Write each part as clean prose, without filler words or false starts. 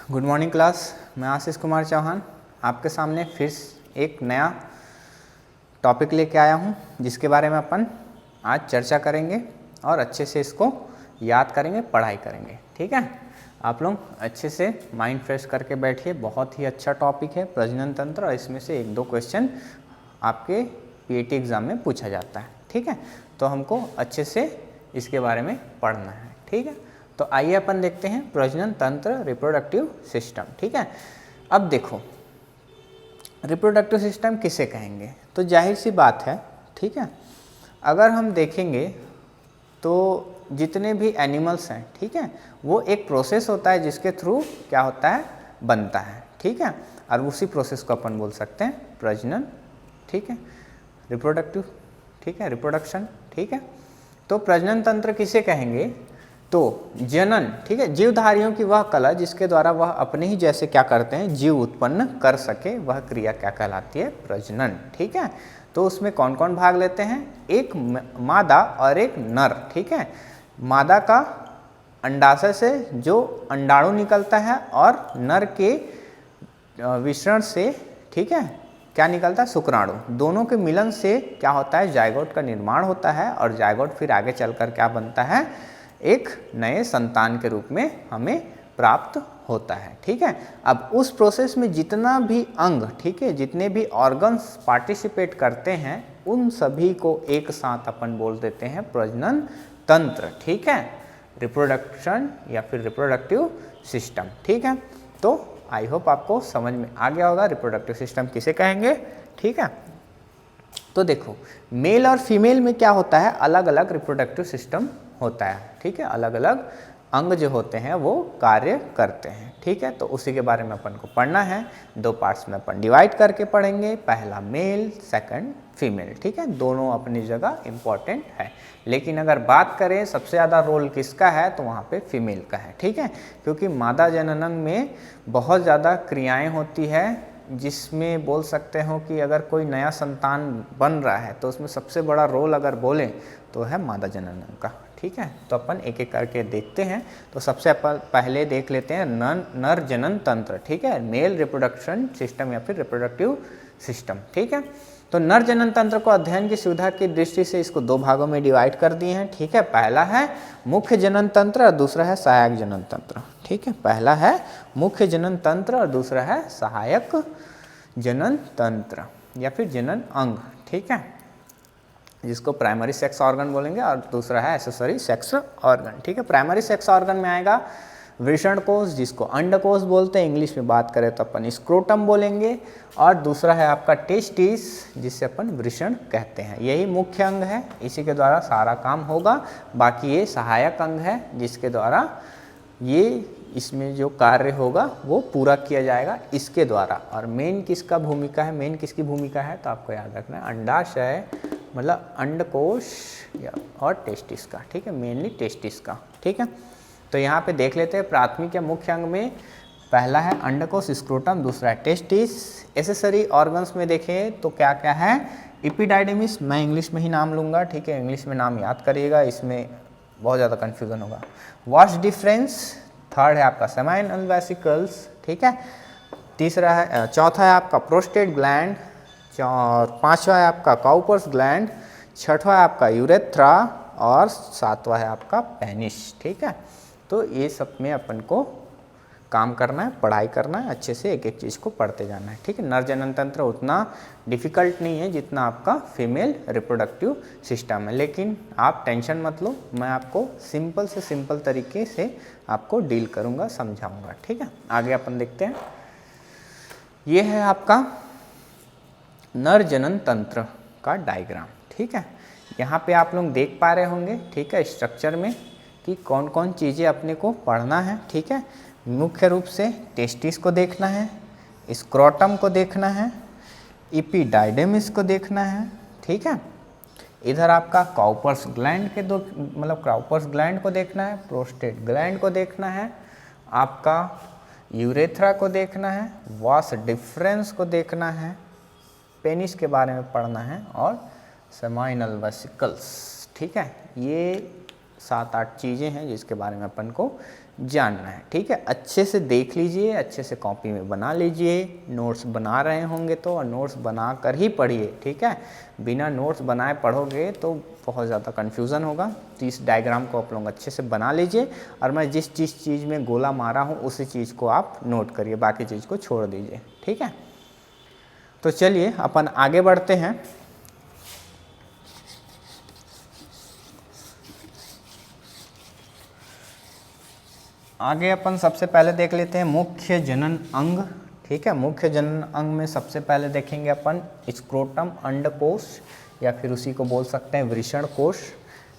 Good morning class. मैं आशीष कुमार चौहान आपके सामने फिर एक नया टॉपिक लेके आया हूँ, जिसके बारे में अपन आज चर्चा करेंगे और अच्छे से इसको याद करेंगे, पढ़ाई करेंगे। ठीक है, आप लोग अच्छे से माइंड फ्रेश करके बैठिए। बहुत ही अच्छा टॉपिक है प्रजनन तंत्र, और इसमें से एक दो क्वेश्चन आपके पीएटी एग्ज़ाम में पूछा जाता है। ठीक है, तो हमको अच्छे से इसके बारे में पढ़ना है। ठीक है, तो आइए अपन देखते हैं प्रजनन तंत्र, रिप्रोडक्टिव सिस्टम। ठीक है, अब देखो रिप्रोडक्टिव सिस्टम किसे कहेंगे, तो जाहिर सी बात है। ठीक है, अगर हम देखेंगे तो जितने भी एनिमल्स हैं, ठीक है, वो एक प्रोसेस होता है जिसके थ्रू क्या होता है, बनता है। ठीक है, और उसी प्रोसेस को अपन बोल सकते हैं प्रजनन। ठीक है, रिप्रोडक्टिव, ठीक है, रिप्रोडक्शन। ठीक है, तो प्रजनन तंत्र किसे कहेंगे, तो जनन, ठीक है, जीवधारियों की वह कला जिसके द्वारा वह अपने ही जैसे क्या करते हैं, जीव उत्पन्न कर सके, वह क्रिया क्या कहलाती है, प्रजनन। ठीक है, तो उसमें कौन कौन भाग लेते हैं, एक मादा और एक नर। ठीक है, मादा का अंडाशय से जो अंडाणु निकलता है, और नर के विसरण से, ठीक है, क्या निकलता है, शुक्राणु। दोनों के मिलन से क्या होता है, जायगोट का निर्माण होता है, और जायगोट फिर आगे चलकर क्या बनता है, एक नए संतान के रूप में हमें प्राप्त होता है। ठीक है, अब उस प्रोसेस में जितना भी अंग, ठीक है, जितने भी ऑर्गन्स पार्टिसिपेट करते हैं, उन सभी को एक साथ अपन बोल देते हैं प्रजनन तंत्र। ठीक है, रिप्रोडक्शन या फिर रिप्रोडक्टिव सिस्टम। ठीक है, तो आई होप आपको समझ में आ गया होगा रिप्रोडक्टिव सिस्टम किसे कहेंगे। ठीक है, तो देखो मेल और फीमेल में क्या होता है, अलग अलग रिप्रोडक्टिव सिस्टम होता है। ठीक है, अलग अलग अंग जो होते हैं वो कार्य करते हैं। ठीक है, तो उसी के बारे में अपन को पढ़ना है। दो पार्ट्स में अपन डिवाइड करके पढ़ेंगे, पहला मेल, सेकंड फीमेल। ठीक है, दोनों अपनी जगह इम्पॉर्टेंट है, लेकिन अगर बात करें सबसे ज़्यादा रोल किसका है, तो वहाँ पे फीमेल का है। ठीक है, क्योंकि मादा जननंग में बहुत ज़्यादा क्रियाएँ होती है, जिसमें बोल सकते हो कि अगर कोई नया संतान बन रहा है तो उसमें सबसे बड़ा रोल अगर बोलें तो है मादा जननंग का। ठीक है, तो अपन एक एक करके देखते हैं। तो सबसे पहले देख लेते हैं नर जनन तंत्र। ठीक है, मेल रिप्रोडक्शन सिस्टम या फिर रिप्रोडक्टिव सिस्टम। ठीक है, तो नर जनन तंत्र को अध्ययन की सुविधा की दृष्टि से इसको दो भागों में डिवाइड कर दिए हैं। ठीक है, पहला है मुख्य जनन तंत्र और दूसरा है सहायक जनन तंत्र। ठीक है, पहला है मुख्य जनन तंत्र और दूसरा है सहायक जनन तंत्र या फिर जनन अंग। ठीक है, जिसको प्राइमरी सेक्स ऑर्गन बोलेंगे, और दूसरा है एक्सेसरी सेक्स ऑर्गन। ठीक है, प्राइमरी सेक्स ऑर्गन में आएगा वृषण कोष, जिसको अंडकोष बोलते हैं, इंग्लिश में बात करें तो अपन स्क्रोटम बोलेंगे, और दूसरा है आपका टेस्टिस, जिसे अपन वृषण कहते हैं। यही मुख्य अंग है, इसी के द्वारा सारा काम होगा। बाकी ये सहायक अंग है, जिसके द्वारा ये इसमें जो कार्य होगा वो पूरा किया जाएगा इसके द्वारा। और मेन किसका भूमिका है, मेन किसकी भूमिका है, तो आपको याद रखना है अंडाशय, मतलब अंडकोश और टेस्टिस का। ठीक है, मेनली टेस्टिस का। ठीक है, तो यहाँ पे देख लेते हैं प्राथमिक या मुख्य अंग में पहला है अंडकोश स्क्रोटम, दूसरा है टेस्टिस। एसेसरी ऑर्गन्स में देखें तो क्या क्या है, एपिडाइडिमिस, मैं इंग्लिश में ही नाम लूँगा। ठीक है, इंग्लिश में नाम याद करिएगा, इसमें बहुत ज़्यादा कन्फ्यूज़न होगा। वास डिफरेंस, थर्ड है आपका सेमाइनल वेसिकल्स। ठीक है, तीसरा है, चौथा है आपका प्रोस्टेट ग्लैंड, और पांचवा है आपका काउपर्स ग्लैंड, छठवा है आपका यूरेथ्रा, और सातवां है आपका पेनिस। ठीक है, तो ये सब में अपन को काम करना है, पढ़ाई करना है, अच्छे से एक एक चीज़ को पढ़ते जाना है। ठीक है, नर जनन तंत्र उतना डिफिकल्ट नहीं है जितना आपका फीमेल रिप्रोडक्टिव सिस्टम है, लेकिन आप टेंशन मत लो, मैं आपको सिंपल से सिंपल तरीके से आपको डील करूँगा, समझाऊँगा। ठीक है, आगे अपन देखते हैं। ये है आपका नर जनन तंत्र का डायग्राम। ठीक है, यहाँ पे आप लोग देख पा रहे होंगे, ठीक है, स्ट्रक्चर में कि कौन कौन चीज़ें अपने को पढ़ना है। ठीक है, मुख्य रूप से टेस्टिस को देखना है, स्क्रोटम को देखना है, एपिडाइडिमिस को देखना है। ठीक है, इधर आपका काउपर्स ग्लैंड के दो, मतलब काउपर्स ग्लैंड को देखना है, प्रोस्टेट ग्लैंड को देखना है, आपका यूरेथ्रा को देखना है, वास डिफरेंस को देखना है, पेनिस के बारे में पढ़ना है, और सेमाइनल वेसिकल्स। ठीक है, ये 7-8 चीज़ें हैं जिसके बारे में अपन को जानना है। ठीक है, अच्छे से देख लीजिए, अच्छे से कॉपी में बना लीजिए, नोट्स बना रहे होंगे तो, और नोट्स बना कर ही पढ़िए। ठीक है, बिना नोट्स बनाए पढ़ोगे तो बहुत ज़्यादा कन्फ्यूज़न होगा। तो इस डायग्राम को आप लोग अच्छे से बना लीजिए, और मैं जिस चीज़ में गोला मारा हूँ उसी चीज़ को आप नोट करिए, बाकी चीज़ को छोड़ दीजिए। ठीक है, तो चलिए अपन आगे बढ़ते हैं। आगे अपन सबसे पहले देख लेते हैं मुख्य जनन अंग। ठीक है, मुख्य जनन अंग में सबसे पहले देखेंगे अपन स्क्रोटम, अंडकोश, या फिर उसी को बोल सकते हैं वृषण कोश।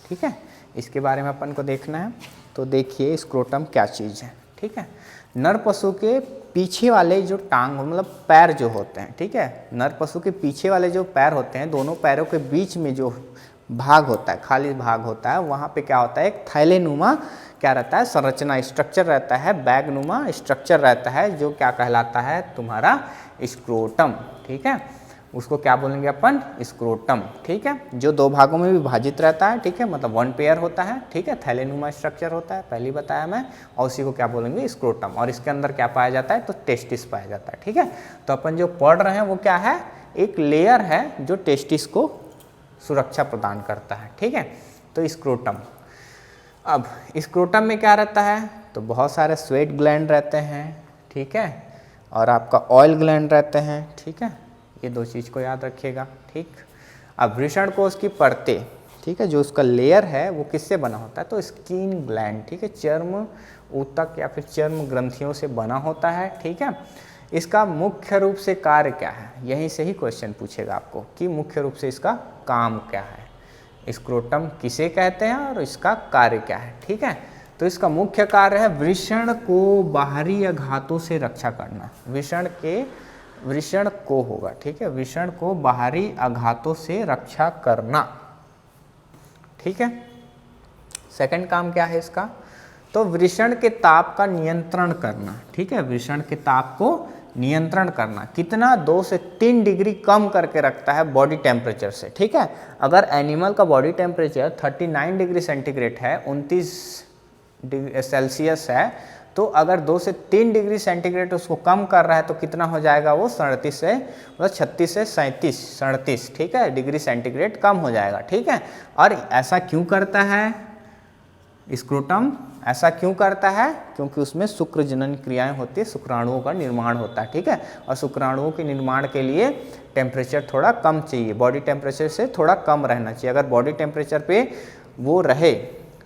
ठीक है, इसके बारे में अपन को देखना है। तो देखिए स्क्रोटम क्या चीज़ है। ठीक है, नर पशु के पीछे वाले जो टांग मतलब पैर जो होते हैं, ठीक है, नर पशु के पीछे वाले जो पैर होते हैं, दोनों पैरों के बीच में जो भाग होता है, खाली भाग होता है, वहाँ पे क्या होता है, एक थैलेनुमा क्या रहता है, संरचना, स्ट्रक्चर रहता है, बैगनुमा स्ट्रक्चर रहता है, जो क्या कहलाता है तुम्हारा स्क्रोटम। ठीक है, उसको क्या बोलेंगे अपन, स्क्रोटम। ठीक है, जो 2 भागों में विभाजित रहता है। ठीक है, मतलब 1 पेयर होता है। ठीक है, थैलेनुमा स्ट्रक्चर होता है, पहले बताया मैं, और उसी को क्या बोलेंगे, स्क्रोटम। और इसके अंदर क्या पाया जाता है, तो टेस्टिस पाया जाता है। ठीक है, तो अपन जो पढ़ रहे हैं वो क्या है, एक लेयर है जो टेस्टिस को सुरक्षा प्रदान करता है। ठीक है, तो स्क्रोटम। अब स्क्रोटम में क्या रहता है, तो बहुत सारे स्वेट ग्लैंड रहते हैं। ठीक है, और आपका ऑयल ग्लैंड रहते हैं। ठीक है, ये 2 चीज़ को याद रखिएगा। ठीक, अब वृषण कोश की परतें, ठीक है, जो उसका लेयर है वो किससे बना होता है, तो स्किन ग्लैंड, ठीक है, चर्म ऊतक या फिर चर्म ग्रंथियों से बना होता है। ठीक है, इसका मुख्य रूप से कार्य क्या है, यहीं से ही क्वेश्चन पूछेगा आपको कि मुख्य रूप से इसका काम क्या है, स्क्रोटम किसे कहते हैं और इसका कार्य क्या है। ठीक है, तो इसका मुख्य कार्य है वृषण को बाहरी आघातों से रक्षा करना। वृषण को होगा। ठीक है, वृषण को बाहरी आघातों से रक्षा करना। ठीक है, सेकंड काम क्या है इसका, तो वृषण के ताप का नियंत्रण करना। ठीक है, वृषण के ताप को नियंत्रण करना, कितना, 2 से 3 डिग्री कम करके रखता है बॉडी टेम्परेचर से। ठीक है, अगर एनिमल का बॉडी टेम्परेचर 39 डिग्री सेंटीग्रेड है, 29 डिग्री सेल्सियस है, तो अगर 2 से 3 डिग्री सेंटीग्रेड उसको कम कर रहा है तो कितना हो जाएगा वो, 37 से मतलब 36 से 37, ठीक है, डिग्री सेंटीग्रेड कम हो जाएगा। ठीक है, और ऐसा क्यों करता है स्क्रोटम, ऐसा क्यों करता है, क्योंकि उसमें शुक्र जनन क्रियाएं होती है, शुक्राणुओं का निर्माण होता है। ठीक है, और शुक्राणुओं के निर्माण के लिए टेम्परेचर थोड़ा कम चाहिए, बॉडी टेम्परेचर से थोड़ा कम रहना चाहिए। अगर बॉडी टेम्परेचर पे वो रहे,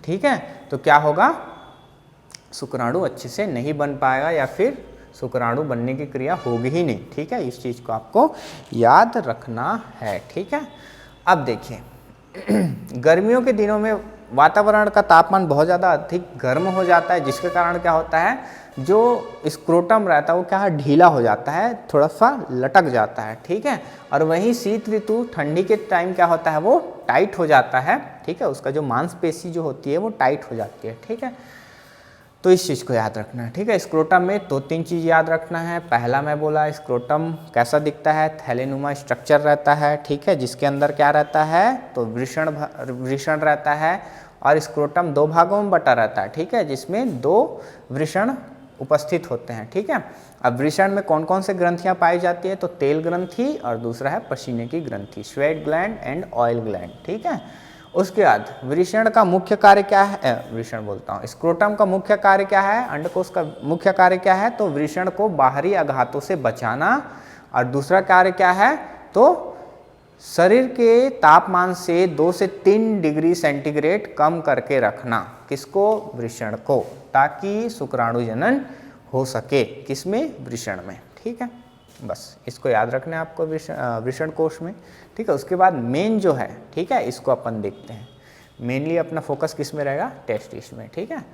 ठीक है, तो क्या होगा, शुक्राणु अच्छे से नहीं बन पाएगा, या फिर शुक्राणु बनने की क्रिया होगी ही नहीं। ठीक है, इस चीज़ को आपको याद रखना है। ठीक है, अब देखिए गर्मियों के दिनों में वातावरण का तापमान बहुत ज़्यादा अधिक गर्म हो जाता है, जिसके कारण क्या होता है, जो स्क्रोटम रहता है वो क्या है, ढीला हो जाता है, थोड़ा सा लटक जाता है। ठीक है, और वहीं शीत ऋतु ठंडी के टाइम क्या होता है, वो टाइट हो जाता है। ठीक है, उसका जो मांसपेशी जो होती है वो टाइट हो जाती है। ठीक है, तो इस चीज़ को याद रखना है। ठीक है, स्क्रोटम में 2-3 चीज़ याद रखना है। पहला मैं बोला स्क्रोटम कैसा दिखता है, थैलेनुमा स्ट्रक्चर रहता है। ठीक है, जिसके अंदर क्या रहता है, तो वृषण रहता है, और स्क्रोटम 2 भागों में बटा रहता है। ठीक है, जिसमें 2 वृषण उपस्थित होते हैं। ठीक है, अब वृषण में कौन कौन से ग्रंथियाँ पाई जाती है, तो तेल ग्रंथि, और दूसरा है पसीने की ग्रंथि, sweat gland and oil gland. ठीक है, उसके बाद वृषण का मुख्य कार्य क्या है, वृषण बोलता हूँ, स्क्रोटम का मुख्य कार्य क्या है, अंडकोश का मुख्य कार्य क्या है, तो वृषण को बाहरी आघातों से बचाना, और दूसरा कार्य क्या है, तो शरीर के तापमान से 2 से 3 डिग्री सेंटीग्रेड कम करके रखना, किसको, वृषण को, ताकि शुक्राणु जनन हो सके, किसमें, वृषण में। ठीक है, बस इसको याद रखना है आपको वृषण कोश में। ठीक है, उसके बाद मेन जो है, ठीक है, इसको अपन देखते हैं। मेनली अपना फोकस किस में रहेगा, टेस्टिस में। ठीक है,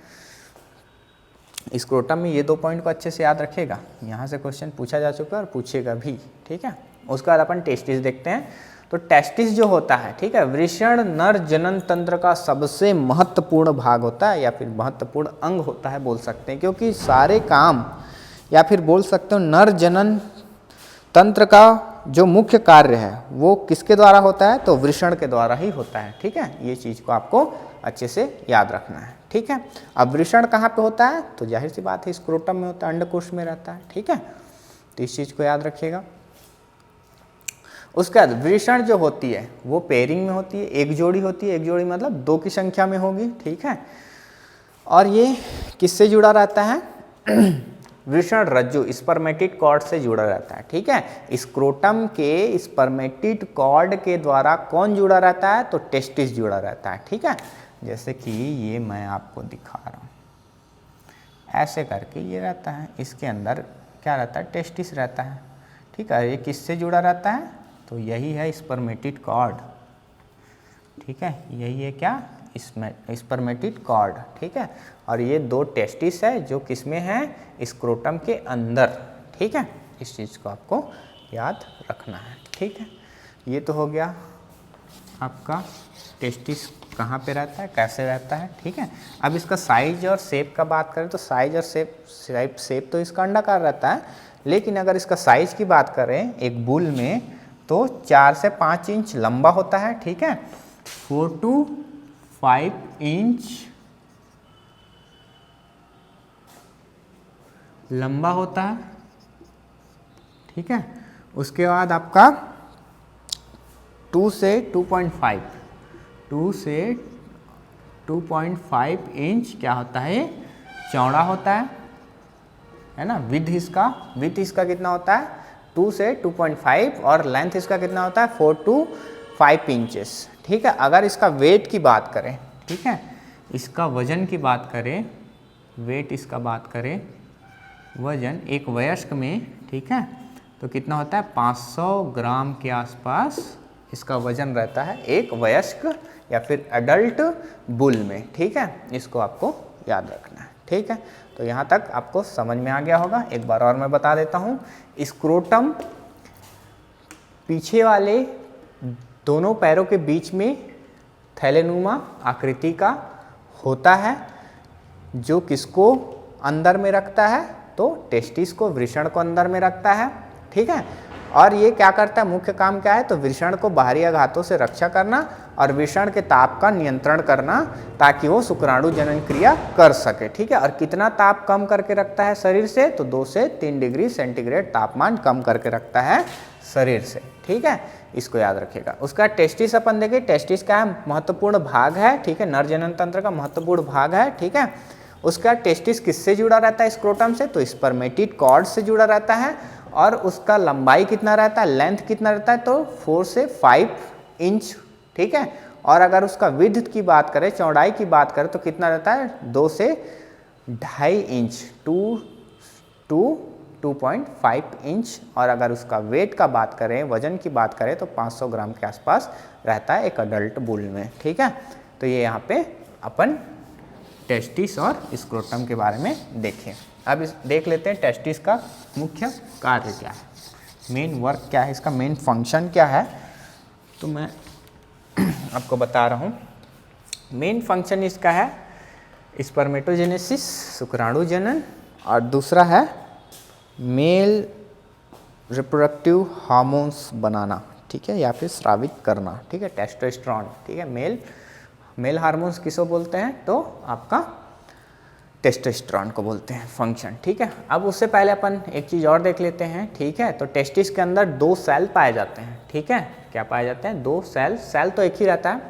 स्क्रोटम में ये 2 पॉइंट को अच्छे से याद रखिएगा, यहाँ से क्वेश्चन पूछा जा चुका है और पूछेगा भी। ठीक है, उसके बाद अपन टेस्टिस देखते हैं। तो टेस्टिस जो होता है, ठीक है, वृषण नर जनन तंत्र का सबसे महत्वपूर्ण भाग होता है, या फिर महत्वपूर्ण अंग होता है बोल सकते हैं, क्योंकि सारे काम, या फिर बोल सकते हो नर जनन तंत्र का जो मुख्य कार्य है वो किसके द्वारा होता है, तो वृषण के द्वारा ही होता है। ठीक है, ये चीज़ को आपको अच्छे से याद रखना है। ठीक है, अब वृषण कहाँ पे होता है, तो जाहिर सी बात है स्क्रोटम में होता है, अंडकोश में रहता है। ठीक है, तो इस चीज़ को याद रखिएगा। उसके बाद वृषण जो होती है वो पेयरिंग में होती है, एक जोड़ी होती है, एक जोड़ी मतलब 2 की संख्या में होगी। ठीक है, और ये किससे जुड़ा रहता है, वृषण रज्जु स्पर्मेटिड कॉर्ड से जुड़ा रहता है। ठीक है, स्क्रोटम के स्पर्मेटिड कॉर्ड के द्वारा कौन जुड़ा रहता है, तो टेस्टिस जुड़ा रहता है। ठीक है, जैसे कि ये मैं आपको दिखा रहा हूँ, ऐसे करके ये रहता है, इसके अंदर क्या रहता है, टेस्टिस रहता है। ठीक है, ये किससे जुड़ा रहता है, तो यही है स्पर्मेटिड कॉर्ड। ठीक है, यही है क्या, स्पर्मेटिड कॉर्ड। ठीक है, और ये 2 टेस्टिस है जो किसमें है, स्क्रोटम के अंदर। ठीक है, इस चीज़ को आपको याद रखना है। ठीक है, ये तो हो गया आपका टेस्टिस कहाँ पे रहता है, कैसे रहता है। ठीक है, अब इसका साइज और शेप का बात करें तो साइज और शेप तो इसका अंडाकार रहता है, लेकिन अगर इसका साइज की बात करें एक बुल में तो 4 से 5 इंच लंबा होता है। ठीक है, 4 to 5 इंच लंबा होता है। ठीक है, उसके बाद आपका 2 से 2.5 इंच क्या होता है, चौड़ा होता है ना। विड्थ इसका कितना होता है, 2 से 2.5, और लेंथ इसका कितना होता है, 4 to 5 इंचेस। ठीक है, अगर इसका वेट की बात करें, ठीक है, इसका वजन की बात करें, वेट इसका बात करें, वजन एक वयस्क में, ठीक है, तो कितना होता है, 500 ग्राम के आसपास इसका वजन रहता है एक वयस्क या फिर एडल्ट बुल में। ठीक है, इसको आपको याद रखना है। ठीक है, तो यहाँ तक आपको समझ में आ गया होगा। एक बार और मैं बता देता हूँ, स्क्रोटम पीछे वाले दोनों पैरों के बीच में थैलेनुमा आकृति का होता है, जो किसको अंदर में रखता है, तो टेस्टिस को, वृषण को अंदर में रखता है। ठीक है, और ये क्या करता है, मुख्य काम क्या है, तो वृषण को बाहरी आघातों से रक्षा करना और वृषण के ताप का नियंत्रण करना, ताकि वो शुक्राणु जनन क्रिया कर सके। ठीक है, और कितना ताप कम करके रखता है शरीर से, तो 2 से 3 डिग्री सेंटीग्रेड तापमान कम करके रखता है शरीर से। ठीक है, इसको याद रखिएगा। उसका टेस्टिस अपन देखें, टेस्टिस का महत्वपूर्ण भाग है। ठीक है, नर जनन तंत्र का महत्वपूर्ण भाग है। ठीक है, उसका टेस्टिस किससे जुड़ा रहता है, स्क्रोटम से, तो स्पर्मेटिड कॉर्ड से जुड़ा रहता है। और उसका लंबाई कितना रहता है, लेंथ कितना रहता है, तो 4 से 5 इंच। ठीक है, और अगर उसका विड्थ की बात करें, चौड़ाई की बात करें, तो कितना रहता है, 2 से 2.5 इंच, 2 to 2.5 इंच। और अगर उसका वेट का बात करें, वजन की बात करें, तो 500 ग्राम के आसपास रहता है एक अडल्ट बुल में। ठीक है, तो ये यहाँ पे अपन टेस्टिस और स्क्रोटम के बारे में देखें। अब देख लेते हैं टेस्टिस का मुख्य कार्य क्या है, मेन वर्क क्या है, इसका मेन फंक्शन क्या है। तो मैं आपको बता रहा हूँ, मेन फंक्शन इसका है स्पर्मेटोजेनेसिस, शुक्राणु जनन, और दूसरा है मेल रिप्रोडक्टिव हार्मोन्स बनाना। ठीक है, या फिर स्रावित करना। ठीक है, टेस्टोस्टेरोन। ठीक है, मेल हार्मोन्स किसको बोलते हैं, तो आपका टेस्टोस्टेरोन को बोलते हैं फंक्शन। ठीक है, अब उससे पहले अपन एक चीज़ और देख लेते हैं। ठीक है, तो टेस्टिस के अंदर 2 सेल पाए जाते हैं। ठीक है, क्या पाए जाते हैं, 2 सेल तो एक ही रहता है,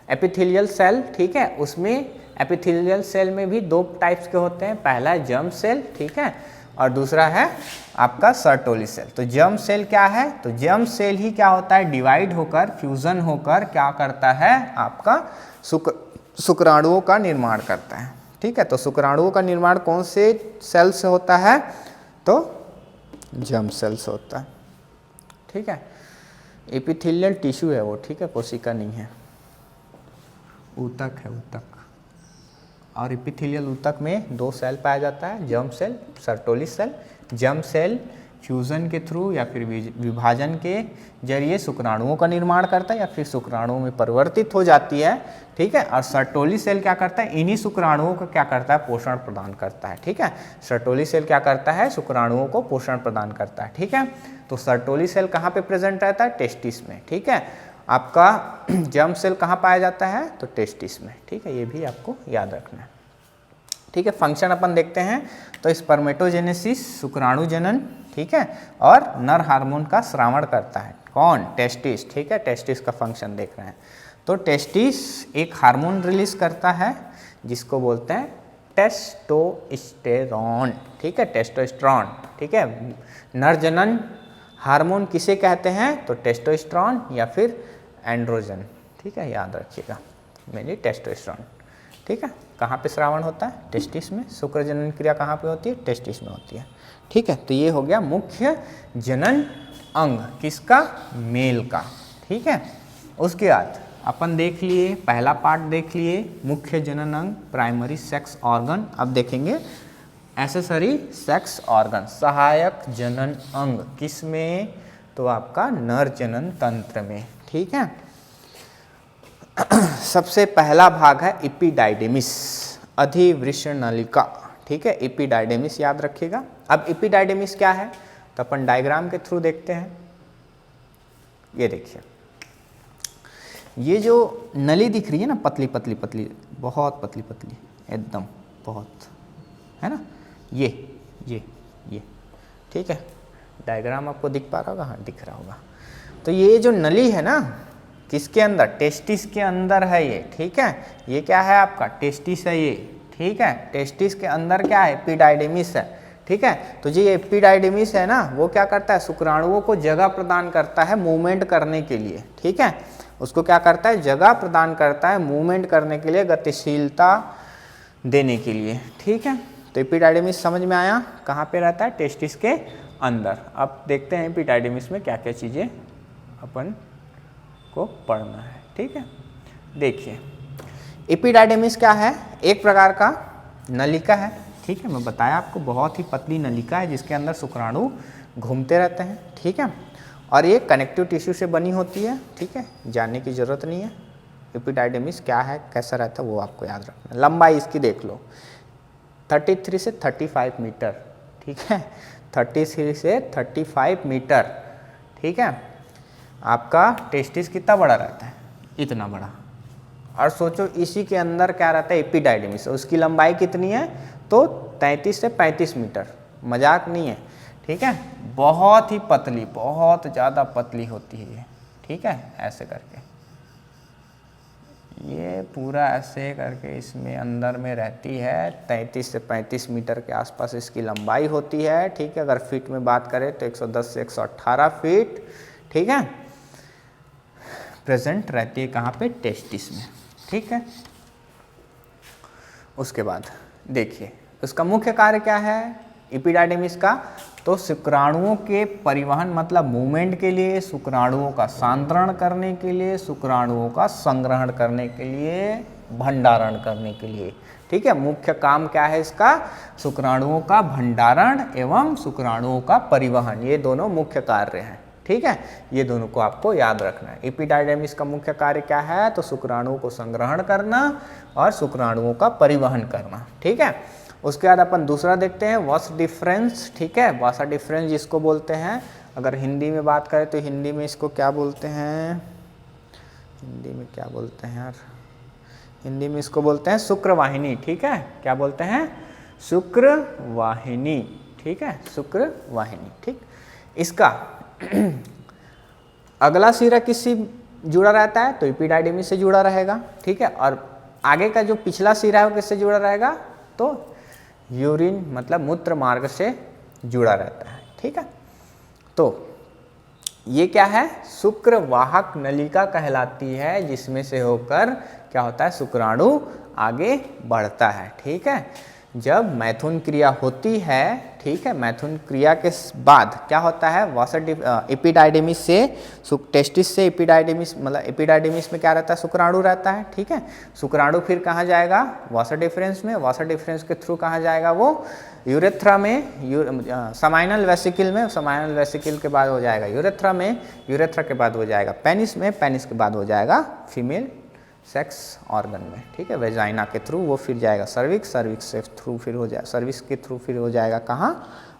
एपिथेलियल सेल। ठीक है, उसमें एपिथेलियल सेल में भी 2 टाइप्स के होते हैं, पहला है जर्म सेल, ठीक है, और दूसरा है आपका सर्टोली सेल। तो जर्म सेल क्या है, तो जर्म सेल ही क्या होता है, डिवाइड होकर, फ्यूजन होकर क्या करता है, आपका शुक्राणुओं का निर्माण करता है। ठीक है, तो शुक्राणुओं का निर्माण कौन से सेल से होता है, तो जर्म सेल से होता है। ठीक है, एपिथेलियल टिश्यू है वो। ठीक है, कोशिका नहीं है, ऊतक है, ऊतक। और एपिथेलियल ऊतक में 2 सेल पाया जाता है, germ cell, Sertoli cell. Germ cell fusion के थ्रू या फिर विभाजन के जरिए शुक्राणुओं का निर्माण करता है या फिर शुक्राणुओं में परिवर्तित हो जाती है, ठीक है। और सर्टोली सेल क्या करता है, इन्हीं शुक्राणुओं को क्या करता है, पोषण प्रदान करता है, ठीक है। सर्टोली सेल क्या करता है, शुक्राणुओं को पोषण प्रदान करता है, ठीक है। तो सर्टोली सेल कहाँ पे प्रेजेंट रहता है, टेस्टिस में, ठीक है। आपका जर्म सेल कहाँ पाया जाता है, तो टेस्टिस में, ठीक है। ये भी आपको याद रखना है, ठीक है। फंक्शन अपन देखते हैं तो स्पर्मेटोजेनेसिस शुक्राणु जनन, ठीक है, और नर हार्मोन का स्रावण करता है कौन, टेस्टिस, ठीक है। टेस्टिस का फंक्शन देख रहे हैं। तो टेस्टिस एक हार्मोन रिलीज करता है जिसको बोलते हैं टेस्टोस्टेरॉन, ठीक है, टेस्टोस्टेरॉन, ठीक है। नर जनन हार्मोन किसे कहते हैं, तो टेस्टोस्टेरॉन या फिर एंड्रोजन, ठीक है, याद रखिएगा, मेनली टेस्टोस्टेरॉन, ठीक है। कहाँ पे श्रावण होता है, टेस्टिस में। शुक्र जनन क्रिया कहाँ पे होती है, टेस्टिस में होती है, ठीक है। तो ये हो गया मुख्य जनन अंग किसका, मेल का, ठीक है। उसके बाद अपन देख लिए, पहला पार्ट देख लिए मुख्य जनन अंग प्राइमरी सेक्स ऑर्गन। अब देखेंगे एक्सेसरी सेक्स ऑर्गन, सहायक जनन अंग किसमें, तो आपका नर जनन तंत्र में, ठीक है। सबसे पहला भाग है एपिडाइडेमिस, अधिवृषणनलिका, ठीक है। एपिडाइडेमिस याद रखिएगा। अब एपिडाइडेमिस क्या है, तो अपन डायग्राम के थ्रू देखते हैं। ये देखिए, ये जो नली दिख रही है ना, पतली पतली पतली, बहुत पतली पतली एकदम, बहुत, है ना, ये ठीक है। डायग्राम आपको दिख पा रहा होगा, हाँ दिख रहा होगा। तो ये जो नली है ना, किसके अंदर, टेस्टिस के अंदर है ये, ठीक है। ये क्या है आपका, टेस्टिस है ये, ठीक है। टेस्टिस के अंदर क्या है, एपिडाइडेमिस है, ठीक है। तो जो ये एपिडाइडेमिस है ना, वो क्या करता है, शुक्राणुओं को जगह प्रदान करता है मूवमेंट करने के लिए, ठीक है। उसको क्या करता है, जगह प्रदान करता है मूवमेंट करने के लिए, गतिशीलता देने के लिए, ठीक है। तो एपिडाइडेमिस समझ में आया, कहाँ पे रहता है, टेस्टिस के अंदर। अब देखते हैं एपिडाइडेमिस में क्या क्या चीज़ें अपन को पढ़ना है, ठीक है। देखिए, एपिडाइडेमिस क्या है, एक प्रकार का नलिका है, ठीक है। मैं बताया आपको, बहुत ही पतली नलिका है जिसके अंदर शुक्राणु घूमते रहते हैं, ठीक है। और ये कनेक्टिव टिश्यू से बनी होती है, ठीक है, जानने की ज़रूरत नहीं है। एपिडाइडेमिस क्या है, कैसा रहता है, वो आपको याद रखना। लंबाई इसकी देख लो, 33 से 35 मीटर, ठीक है, 33 से 35 मीटर, ठीक है। आपका टेस्टिस कितना बड़ा रहता है, इतना बड़ा। और सोचो इसी के अंदर क्या रहता है, एपिडाइडेमिस, उसकी लंबाई कितनी है, तो 33 से 35 मीटर, मजाक नहीं है, ठीक है। बहुत ही पतली, बहुत ज़्यादा पतली होती है ये, ठीक है। ऐसे करके ये पूरा ऐसे करके इसमें अंदर में रहती है, 33 से 35 मीटर के आसपास इसकी लंबाई होती है, ठीक है। अगर फीट में बात करें तो 110 से 118 फीट, ठीक है, प्रेजेंट रहती है कहाँ पे, टेस्टिस में, ठीक है। उसके बाद देखिए, उसका मुख्य कार्य क्या है एपिडाइडेमिस का, तो शुक्राणुओं के परिवहन मतलब मूवमेंट के लिए, शुक्राणुओं का सांद्रण करने के लिए, शुक्राणुओं का संग्रहण करने के लिए, भंडारण करने के लिए, ठीक है। मुख्य काम क्या है इसका, शुक्राणुओं का भंडारण एवं शुक्राणुओं का परिवहन, ये दोनों मुख्य कार्य हैं, ठीक है। ये दोनों को आपको याद रखना है। एपिडाइडेमिस का मुख्य कार्य क्या है, तो शुक्राणुओं को संग्रहण करना और शुक्राणुओं का परिवहन करना, ठीक है। उसके बाद अपन दूसरा देखते हैं वॉस डिफरेंस, ठीक है। वॉसा डिफरेंस जिसको बोलते हैं, अगर हिंदी में बात करें तो हिंदी में इसको क्या बोलते हैं, हिंदी में क्या बोलते हैं यार, हिंदी में इसको बोलते हैं शुक्रवाहिनी, ठीक है। क्या बोलते हैं, शुक्रवाहिनी, ठीक है, शुक्रवाहिनी, ठीक। इसका अगला सिरा किससे जुड़ा रहता है, तो एपिडाइडेमिस से जुड़ा रहेगा, ठीक है। और आगे का जो पिछला सिरा है वो किससे जुड़ा रहेगा, तो यूरिन मतलब मूत्र मार्ग से जुड़ा रहता है, ठीक है। तो ये क्या है, शुक्रवाहक नलिका कहलाती है, जिसमें से होकर क्या होता है, शुक्राणु आगे बढ़ता है, ठीक है। जब मैथुन क्रिया होती है, ठीक है, मैथुन क्रिया के बाद क्या होता है, वासर एपिडाइडिमिस से टेस्टिस से एपिडाइडिमिस, मतलब एपिडाइडिमिस में क्या रहता है, शुक्राणु रहता है, ठीक है। शुक्राणु फिर कहाँ जाएगा, वासर डिफरेंस में, वासर डिफरेंस के थ्रू कहाँ जाएगा वो, यूरेथ्रा में, समाइनल वेसिकल में, समाइनल वेसिकल के बाद हो जाएगा यूरेथ्रा में, यूरेथ्रा के बाद हो जाएगा पेनिस में, पेनिस के बाद हो जाएगा फीमेल सेक्स ऑर्गन में, ठीक है, वेजाइना के थ्रू वो फिर जाएगा सर्विक्स, सर्विक्स से थ्रू फिर हो जाए, सर्विक्स के थ्रू फिर हो जाएगा कहाँ,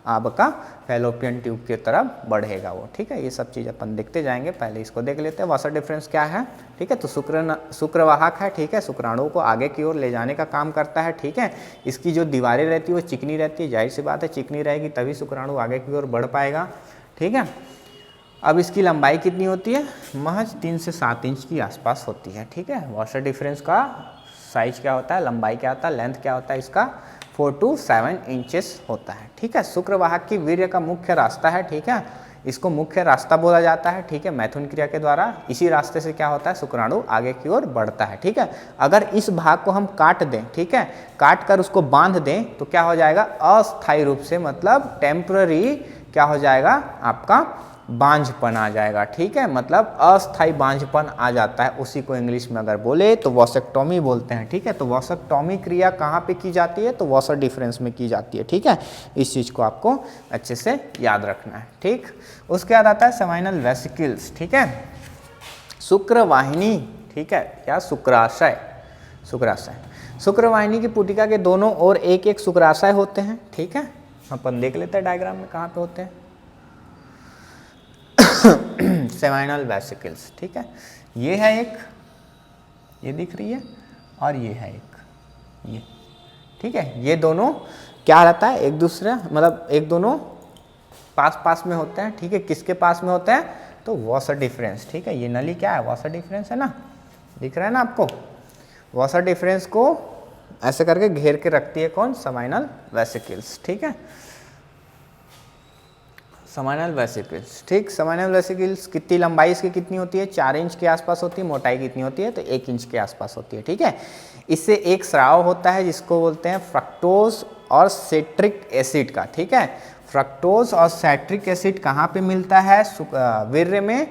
आपका फैलोपियन ट्यूब की तरफ बढ़ेगा वो, ठीक है। ये सब चीज़ अपन देखते जाएंगे, पहले इसको देख लेते हैं वासर डिफरेंस क्या है, ठीक है। तो शुक्रवाहक है, ठीक है, शुक्राणुओं को आगे की ओर ले जाने का काम करता है, ठीक है। इसकी जो दीवारें रहती है वो चिकनी रहती है, जाहिर सी बात है चिकनी रहेगी तभी शुक्राणु आगे की ओर बढ़ पाएगा, ठीक है। अब इसकी लंबाई कितनी होती है, महज 3 से 7 इंच की आसपास होती है, ठीक है। वासर डिफरेंस का साइज क्या होता है, लंबाई क्या होता है, लेंथ क्या होता है इसका, 4 to 7 इंचेस होता है, ठीक है। शुक्रवाहक की वीर्य का मुख्य रास्ता है, ठीक है, इसको मुख्य रास्ता बोला जाता है, ठीक है, मैथुन क्रिया के द्वारा इसी रास्ते से क्या होता है, शुक्राणु आगे की ओर बढ़ता है, ठीक है। अगर इस भाग को हम काट दें, ठीक है, काट कर उसको बांध दें तो क्या हो जाएगा, अस्थायी रूप से, मतलब टेम्पररी क्या हो जाएगा, आपका बांझपन आ जाएगा, ठीक है, मतलब अस्थायी बांझपन आ जाता है, उसी को इंग्लिश में अगर बोले तो वॉसेक्टोमी बोलते हैं, ठीक है। तो वॉसेक्टोमी क्रिया कहाँ पे की जाती है, तो वासर डिफरेंस में की जाती है, ठीक है। इस चीज़ को आपको अच्छे से याद रखना है, ठीक। उसके बाद आता है सेमाइनल वेसिकल्स, ठीक है, शुक्रवाहिनी, ठीक है, या शुक्राशय, शुक्राशय, शुक्रवाहिनी की पुटिका के दोनों ओर एक एक शुक्राशय होते हैं, ठीक है। अपन देख लेते हैं डायग्राम में कहाँ पे होते हैं, सेमाइनल वेसिकल्स, ठीक है, ये है एक, ये दिख रही है, और ये है एक, ये, ठीक है। ये दोनों क्या रहता है, एक दूसरे, मतलब एक दोनों पास पास में होते हैं, ठीक है। किसके पास में होते हैं, तो वासर डिफरेंस, ठीक है। ये नली क्या है, वासर डिफरेंस है ना, दिख रहा है ना आपको, वासर डिफरेंस को ऐसे करके घेर के रखती है कौन, सेमाइनल वेसिकल्स, ठीक है, सेमाइनल वेसिकल्स, ठीक। सेमाइनल वेसिकल्स कितनी लंबाई इसकी कितनी होती है, 4 इंच के आसपास होती है, मोटाई कितनी होती है, तो 1 इंच के आसपास होती है, ठीक है। इससे एक स्राव होता है जिसको बोलते हैं फ्रक्टोज और सिट्रिक एसिड का, ठीक है। फ्रक्टोज और सिट्रिक एसिड कहाँ पे मिलता है, वीर्य में,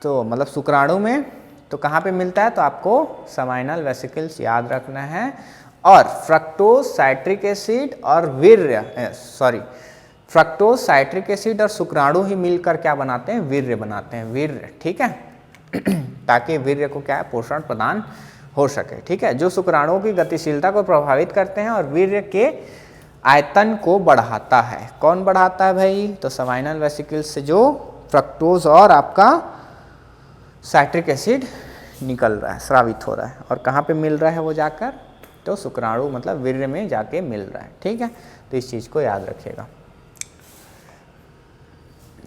तो मतलब शुक्राणु में, तो कहाँ पे मिलता है, तो आपको सेमाइनल वेसिकल्स याद रखना है। और फ्रक्टोज, सिट्रिक एसिड और वीर्य, फ्रक्टोज, साइट्रिक एसिड और शुक्राणु ही मिलकर क्या बनाते हैं, वीर्य बनाते हैं, वीर्य, ठीक है, ताकि वीर्य को क्या है, पोषण प्रदान हो सके, ठीक है। जो शुक्राणुओं की गतिशीलता को प्रभावित करते हैं और वीर्य के आयतन को बढ़ाता है, कौन बढ़ाता है भाई, तो सेमाइनल वेसिकल्स से जो फ्रक्टोज और आपका साइट्रिक एसिड निकल रहा है, स्रावित हो रहा है, और कहाँ पे मिल रहा है वो जाकर, तो शुक्राणु मतलब वीर्य में जाके मिल रहा है, ठीक है। तो इस चीज़ को याद रखिएगा,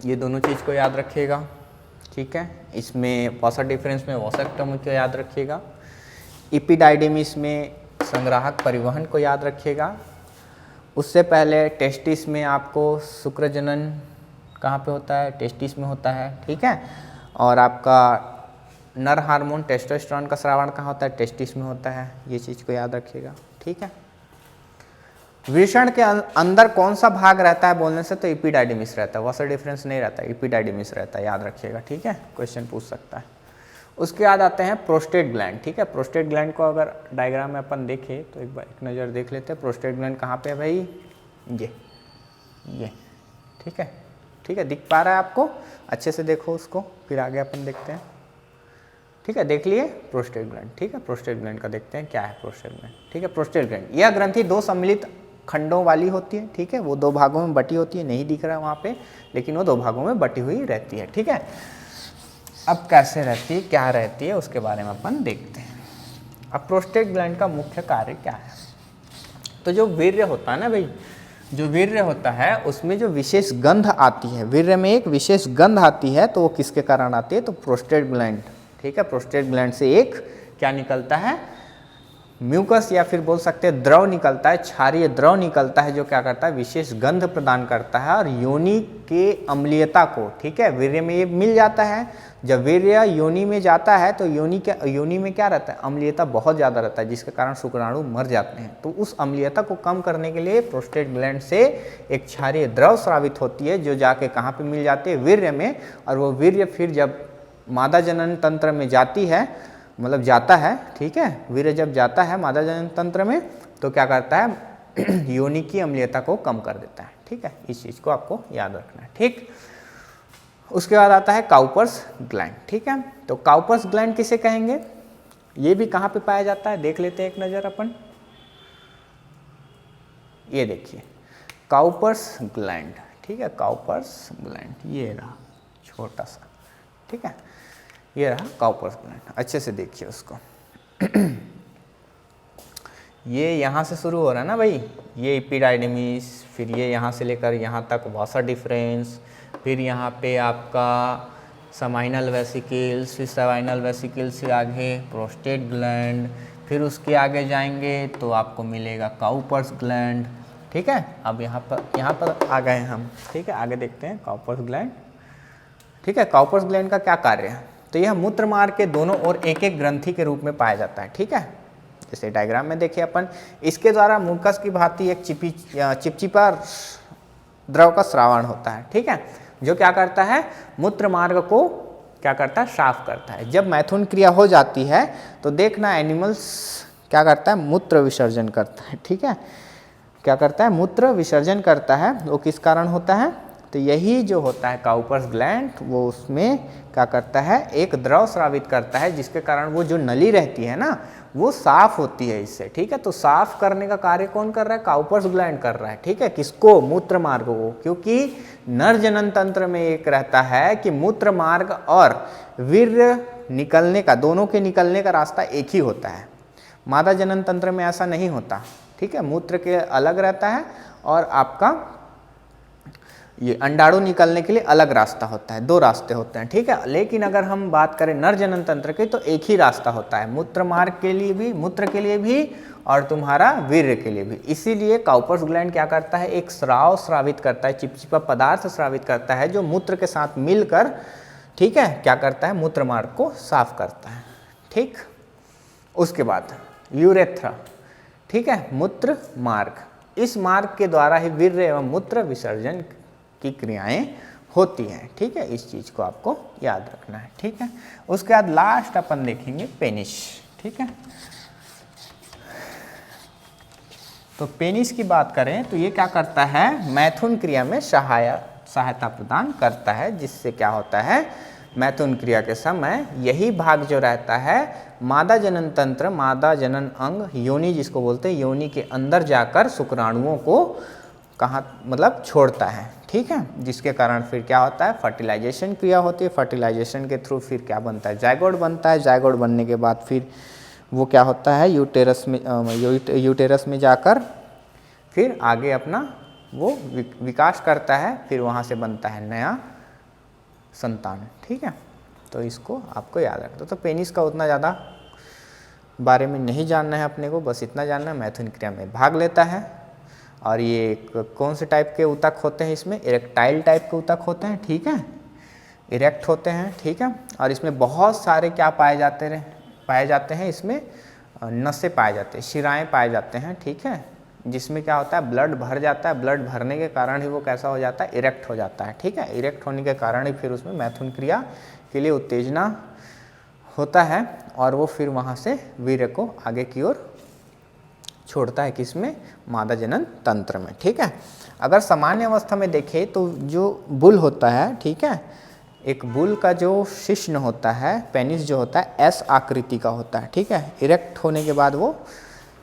ये दोनों चीज़ को याद रखिएगा, ठीक है। इसमें वासर डिफरेंस में वॉसेक्टोमी को याद रखिएगा, एपिडाइडिमिस में संग्राहक परिवहन को याद रखिएगा। उससे पहले टेस्टिस में आपको शुक्रजनन कहाँ पे होता है, टेस्टिस में होता है, ठीक है। और आपका नर हार्मोन टेस्टोस्टेरोन का स्रावण कहाँ होता है, टेस्टिस में होता है, ये चीज़ को याद रखिएगा, ठीक है। वृषण के अंदर कौन सा भाग रहता है बोलने से, तो एपिडाइडिमिस रहता है, वासर डिफरेंस नहीं रहता, एपिडाइडिमिस रहता है, याद रखिएगा, ठीक है, क्वेश्चन पूछ सकता है। उसके बाद आते हैं प्रोस्टेट ग्लैंड, ठीक है। प्रोस्टेट ग्लैंड को अगर डायग्राम में अपन देखें तो एक बार एक नज़र देख लेते हैं, प्रोस्टेट ग्लैंड कहाँ पे है भाई, ये, ठीक है, ठीक है, दिख पा रहा है आपको, अच्छे से देखो उसको, फिर आगे अपन देखते हैं, ठीक है। देख लिए प्रोस्टेट ग्लैंड, ठीक है, प्रोस्टेट ग्लैंड का देखते हैं क्या है प्रोस्टेट ग्लैंड, ठीक है। प्रोस्टेट ग्लैंड, यह ग्रंथि 2 सम्मिलित खंडों वाली होती है, ठीक है, वो 2 भागों में बटी होती है, नहीं दिख रहा है वहाँ पे, लेकिन वो 2 भागों में बटी हुई रहती है, ठीक है। अब कैसे रहती है, क्या रहती है, उसके बारे में अपन देखते हैं। अब प्रोस्टेट ग्लैंड का मुख्य कार्य क्या है, तो जो वीर्य होता है ना भाई, जो वीर्य होता है उसमें जो विशेष गंध आती है, वीर्य में एक विशेष गंध आती है, तो वो किसके कारण आती है, तो प्रोस्टेट ग्लैंड, ठीक है। प्रोस्टेट ग्लैंड से एक क्या निकलता है, म्यूकस या फिर बोल सकते हैं द्रव निकलता है, क्षारीय द्रव निकलता है, जो क्या करता है, विशेष गंध प्रदान करता है और योनि के अम्लीयता को, ठीक है, वीर्य में ये मिल जाता है। जब वीर्य योनि में जाता है तो योनि में क्या रहता है, अम्लीयता बहुत ज़्यादा रहता है, जिसके कारण शुक्राणु मर जाते हैं। तो उस अम्लीयता को कम करने के लिए प्रोस्टेट ग्लैंड से एक क्षारीय द्रव स्रावित होती है, जो जाके कहाँ पे मिल जाती है, वीर्य में। और वो वीर्य फिर जब मादा जनन तंत्र में जाती है, मतलब जाता है, ठीक है, वीर्य जब जाता है मादा जनन तंत्र में तो क्या करता है, योनि की अम्लीयता को कम कर देता है, ठीक है। इस चीज़ को आपको याद रखना है, ठीक। उसके बाद आता है काउपर्स ग्लैंड, ठीक है। तो काउपर्स ग्लैंड किसे कहेंगे, ये भी कहाँ पे पाया जाता है, देख लेते हैं एक नज़र अपन। ये देखिए काउपर्स ग्लैंड, ठीक है, काउपर्स ग्लैंड ये रहा छोटा सा, ठीक है, ये रहा काउपर्स ग्लैंड। अच्छे से देखिए उसको। ये यहाँ से शुरू हो रहा है ना भाई, ये एपिडाइडमिस, फिर ये यहाँ से लेकर यहाँ तक वासा डिफरेंस, फिर यहाँ पे आपका समाइनल वेसिकल्स, फिर समाइनल वेसिकल्स से आगे प्रोस्टेट ग्लैंड, फिर उसके आगे जाएंगे तो आपको मिलेगा काउपर्स ग्लैंड, ठीक है। अब यहाँ पर आ गए हम, ठीक है, आगे देखते हैं काउपर्स ग्लैंड, ठीक है। काउपर्स ग्लैंड का क्या कार्य है, तो यह मूत्र मार्ग के दोनों ओर एक एक ग्रंथि के रूप में पाया जाता है, ठीक है। जैसे डायग्राम में देखिए अपन, इसके द्वारा मुकस की भांति एक चिपचिपा द्रव का श्रावण होता है, ठीक है, जो क्या करता है, मूत्र मार्ग को क्या करता है, साफ करता है। जब मैथुन क्रिया हो जाती है तो देखना एनिमल्स क्या करता है, मूत्र विसर्जन करता है, ठीक है, क्या करता है, मूत्र विसर्जन करता है। वो किस कारण होता है, तो यही जो होता है काउपर्स ग्लैंड, वो उसमें क्या करता है, एक द्रव स्रावित करता है, जिसके कारण वो जो नली रहती है ना, वो साफ होती है इससे, ठीक है। तो साफ करने का कार्य कौन कर रहा है, काउपर्स ग्लैंड कर रहा है, ठीक है। किसको, मूत्र मार्ग को, क्योंकि नर जनन तंत्र में एक रहता है कि मूत्र मार्ग और वीर्य निकलने का, दोनों के निकलने का रास्ता एक ही होता है। मादा जनन तंत्र में ऐसा नहीं होता, ठीक है, मूत्र के अलग रहता है और आपका ये अंडाणु निकलने के लिए अलग रास्ता होता है, दो रास्ते होते हैं, ठीक है। लेकिन अगर हम बात करें नर जनन तंत्र की तो एक ही रास्ता होता है, मूत्र मार्ग के लिए भी, मूत्र के लिए भी और तुम्हारा वीर्य के लिए भी। इसीलिए काउपर्स ग्लैंड क्या करता है, एक स्राव स्रावित करता है, चिपचिपा पदार्थ स्रावित करता है, जो मूत्र के साथ मिलकर, ठीक है, क्या करता है, मूत्र मार्ग को साफ करता है, ठीक। उसके बाद यूरेथ्रा, ठीक है, मूत्र मार्ग, इस मार्ग के द्वारा ही वीर्य एवं मूत्र विसर्जन की क्रियाएं होती हैं, ठीक है। इस चीज को आपको याद रखना है, ठीक है। उसके बाद लास्ट अपन देखेंगे पेनिस, ठीक है। तो पेनिस की बात करें तो ये क्या करता है, मैथुन क्रिया में सहायता प्रदान करता है, जिससे क्या होता है, मैथुन क्रिया के समय यही भाग जो रहता है, मादा जनन तंत्र, मादा जनन अंग, योनि जिसको बोलते हैं, योनि के अंदर जाकर शुक्राणुओं को कहाँ, मतलब छोड़ता है, ठीक है। जिसके कारण फिर क्या होता है, फर्टिलाइजेशन क्रिया होती है, फर्टिलाइजेशन के थ्रू फिर क्या बनता है, जायगोट बनता है, जायगोट बनने के बाद फिर वो क्या होता है, यूटेरस में जाकर फिर आगे अपना वो विकास करता है, फिर वहाँ से बनता है नया संतान, ठीक है। तो इसको आपको याद रखना। तो पेनिस का उतना ज़्यादा बारे में नहीं जानना है अपने को, बस इतना जानना है मैथुन क्रिया में भाग लेता है। और ये कौन से टाइप के ऊतक होते हैं, इसमें इरेक्टाइल टाइप के ऊतक होते हैं, ठीक है, इरेक्ट होते हैं, ठीक है। और इसमें बहुत सारे क्या पाए जाते हैं, इसमें नसें पाए जाते हैं, शिराएँ पाए जाते हैं, ठीक है, जिसमें क्या होता है, ब्लड भर जाता है, ब्लड भरने के कारण ही वो कैसा हो जाता है, इरेक्ट हो जाता है, ठीक है। इरेक्ट होने के कारण ही फिर उसमें मैथुन क्रिया के लिए उत्तेजना होता है और वो फिर वहाँ से वीर्य को आगे की ओर छोड़ता है, किसमें, मादा जनन तंत्र में, ठीक है। अगर सामान्य अवस्था में देखें तो जो बुल होता है, ठीक है, एक बुल का जो शिश्न होता है, पेनिस जो होता है, एस आकृति का होता है, ठीक है। इरेक्ट होने के बाद वो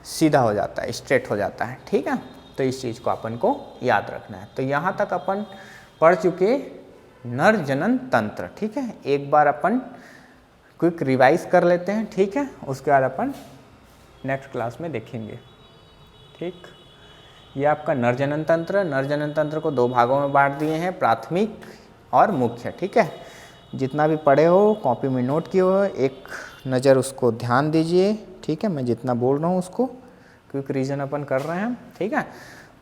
सीधा हो जाता है, स्ट्रेट हो जाता है, ठीक है। तो इस चीज़ को अपन को याद रखना है। तो यहाँ तक अपन पढ़ चुके नर जनन तंत्र, ठीक है। एक बार अपन क्विक रिवाइज कर लेते हैं, ठीक है, उसके बाद अपन नेक्स्ट क्लास में देखेंगे, ठीक। ये आपका नर जनन तंत्र को दो भागों में बांट दिए हैं, प्राथमिक और मुख्य, ठीक है। जितना भी पढ़े हो कॉपी में नोट किए हो, एक नज़र उसको ध्यान दीजिए, ठीक है, मैं जितना बोल रहा हूँ उसको क्विक रीजन अपन कर रहे हैं, ठीक है।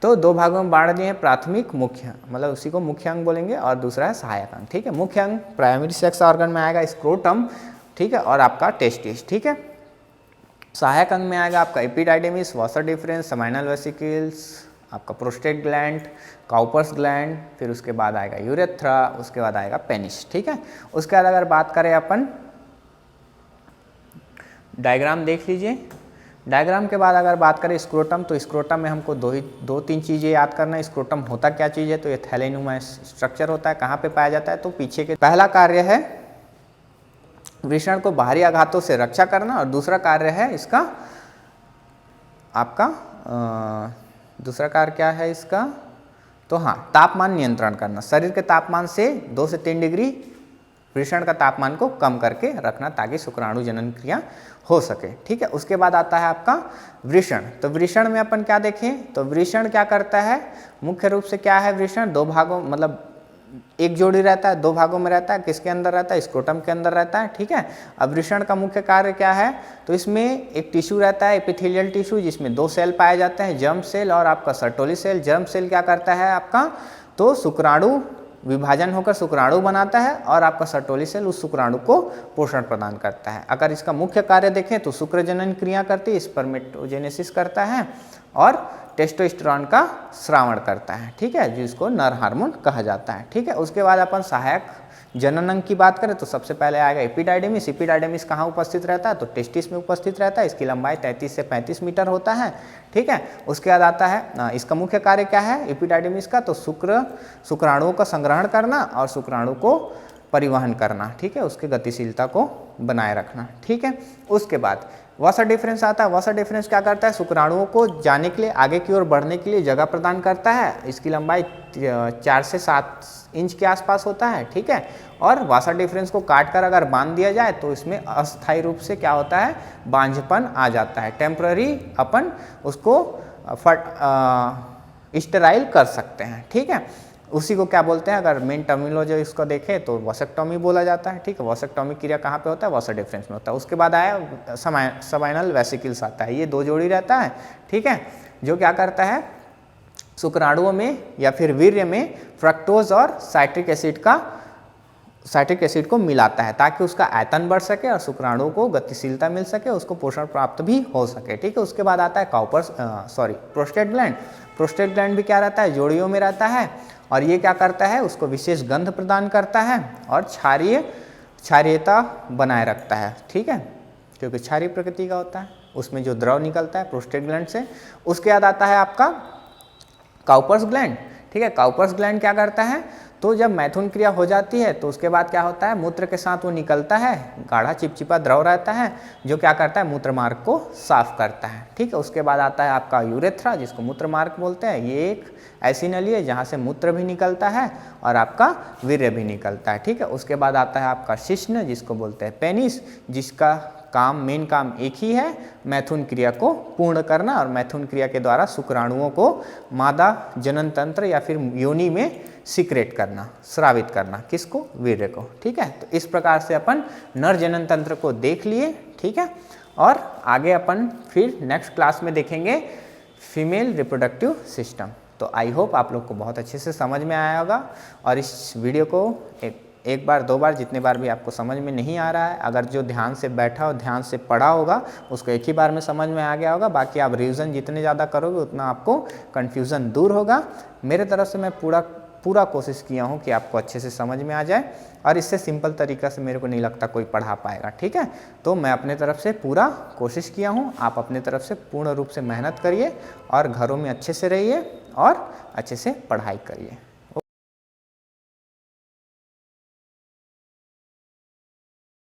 तो दो भागों में बांट दिए हैं, प्राथमिक मुख्य, मतलब उसी को मुख्य अंग बोलेंगे, और दूसरा है सहायक अंग, ठीक है। मुख्य अंग प्राइमरी सेक्स ऑर्गन में आएगा स्क्रोटम, ठीक है, और आपका टेस्टिस, ठीक है। सहायक अंग में आएगा आपका एपिडाइडेमिस, वॉसर डिफरेंस, सेमाइनल वेसिकल्स, आपका प्रोस्टेट ग्लैंड, काउपर्स ग्लैंड, फिर उसके बाद आएगा यूरेथ्रा, उसके बाद आएगा पेनिस, ठीक है। उसके बाद अगर बात करें अपन, डायग्राम देख लीजिए। डायग्राम के बाद अगर बात करें स्क्रोटम, तो स्क्रोटम में हमको दो तीन चीज़ें याद करना है। स्क्रोटम होता क्या चीज़ है, तो ये थैलेनुमा स्ट्रक्चर होता है। कहाँ पे पाया जाता है, तो पीछे के। पहला कार्य है वृषण को बाहरी आघातों से रक्षा करना, और दूसरा कार्य है इसका आपका दूसरा कार्य क्या है इसका, तो हाँ, तापमान नियंत्रण करना। शरीर के तापमान से 2 से 3 डिग्री वृषण का तापमान को कम करके रखना, ताकि शुक्राणु जनन क्रिया हो सके, ठीक है। उसके बाद आता है आपका वृषण। तो वृषण में अपन क्या देखें, तो वृषण क्या करता है, मुख्य रूप से क्या है वृषण, दो भागों, मतलब एक जोड़ी रहता है, 2 भागों में रहता है। किसके अंदर रहता है, स्क्रोटम के अंदर रहता है, ठीक है। अब वृषण का मुख्य कार्य क्या है, तो इसमें एक टिश्यू रहता है, एपिथेलियल टिश्यू, जिसमें 2 सेल पाए जाते हैं, जर्म सेल और आपका सर्टोली सेल। जर्म सेल क्या करता है आपका, तो शुक्राणु विभाजन होकर शुक्राणु बनाता है, और आपका सर्टोली सेल उस शुक्राणु को पोषण प्रदान करता है। अगर इसका मुख्य कार्य देखें तो शुक्र जनन क्रिया करती है, स्पर्मेटोजेनेसिस करता है, और टेस्टोस्टेरोन का स्रावण करता है, ठीक है, जिसको नर हार्मोन कहा जाता है, ठीक है। उसके बाद अपन सहायक जनन अंग की बात करें तो सबसे पहले आएगा एपिडाइडेमिस। एपिडाइडेमिस कहाँ उपस्थित रहता है, तो टेस्टिस में उपस्थित रहता है। इसकी लंबाई 33 से 35 मीटर होता है, ठीक है। उसके बाद आता है इसका मुख्य कार्य क्या है एपिडाइडेमिस का, तो शुक्राणुओं का संग्रहण करना और शुक्राणु को परिवहन करना, ठीक है, उसकी गतिशीलता को बनाए रखना, ठीक है। उसके बाद वॉसर डिफरेंस आता है। वॉसर डिफरेंस क्या करता है, शुक्राणुओं को जाने के लिए, आगे की ओर बढ़ने के लिए जगह प्रदान करता है। इसकी लंबाई 4 से 7 इंच के आसपास होता है, ठीक है। और वॉसर डिफरेंस को काट कर अगर बांध दिया जाए तो इसमें अस्थायी रूप से क्या होता है, बांझपन आ जाता है। टेम्पररी अपन उसको स्टेराइल कर सकते हैं, ठीक है। उसी को क्या बोलते हैं, अगर मेन टर्मिनोलॉजी इसको देखें तो वॉसेक्टॉमी बोला जाता है, ठीक है। वॉसेक्टॉमी क्रिया कहाँ पे होता है, वॉसर डिफरेंस में होता है। उसके बाद आया सेमाइनल वेसिकल्स आता है। ये 2 जोड़ी रहता है, ठीक है, जो क्या करता है, शुक्राणुओं में या फिर वीर्य में फ्रक्टोज और साइट्रिक एसिड को मिलाता है, ताकि उसका आयतन बढ़ सके और शुक्राणुओं को गतिशीलता मिल सके, उसको पोषण प्राप्त भी हो सके, ठीक है। उसके बाद आता है प्रोस्टेट ग्लैंड। प्रोस्टेट ग्लैंड भी क्या रहता है, जोड़ियों में रहता है, और ये क्या करता है, उसको विशेष गंध प्रदान करता है और क्षारीयता बनाए रखता है, ठीक है, क्योंकि क्षारीय प्रकृति का होता है, उसमें जो द्रव निकलता है प्रोस्टेट ग्लैंड से। उसके बाद आता है आपका काउपर्स ग्लैंड, ठीक है। काउपर्स ग्लैंड क्या करता है, तो जब मैथुन क्रिया हो जाती है तो उसके बाद क्या होता है, मूत्र के साथ वो निकलता है, गाढ़ा चिपचिपा द्रव रहता है, जो क्या करता है, मूत्र मार्ग को साफ करता है, ठीक है। उसके बाद आता है आपका यूरेथ्रा, जिसको मूत्र मार्ग बोलते हैं। ये एक ऐसी नली है जहाँ से मूत्र भी निकलता है और आपका वीर्य भी निकलता है, ठीक है। उसके बाद आता है आपका शिश्न, जिसको बोलते हैं पेनिस, जिसका मेन काम एक ही है, मैथुन क्रिया को पूर्ण करना, और मैथुन क्रिया के द्वारा शुक्राणुओं को मादा जनन तंत्र या फिर योनि में सिक्रेट करना, स्रावित करना, किसको, वीर्य को, ठीक है। तो इस प्रकार से अपन नर जनन तंत्र को देख लिए, ठीक है। और आगे अपन फिर नेक्स्ट क्लास में देखेंगे फीमेल रिप्रोडक्टिव सिस्टम। तो आई होप आप लोग को बहुत अच्छे से समझ में आया होगा, और इस वीडियो को एक बार 2 बार, जितने बार भी आपको समझ में नहीं आ रहा है, अगर जो ध्यान से बैठा और ध्यान से पढ़ा होगा उसको एक ही बार में समझ में आ गया होगा। बाकी आप रिवीजन जितने ज़्यादा करोगे उतना आपको कन्फ्यूज़न दूर होगा। मेरे तरफ से मैं पूरा कोशिश किया हूँ कि आपको अच्छे से समझ में आ जाए, और इससे सिंपल तरीक़ा से मेरे को नहीं लगता कोई पढ़ा पाएगा, ठीक है। तो मैं अपने तरफ से पूरा कोशिश किया हूँ, आप अपने तरफ से पूर्ण रूप से मेहनत करिए और घरों में अच्छे से रहिए और अच्छे से पढ़ाई करिए।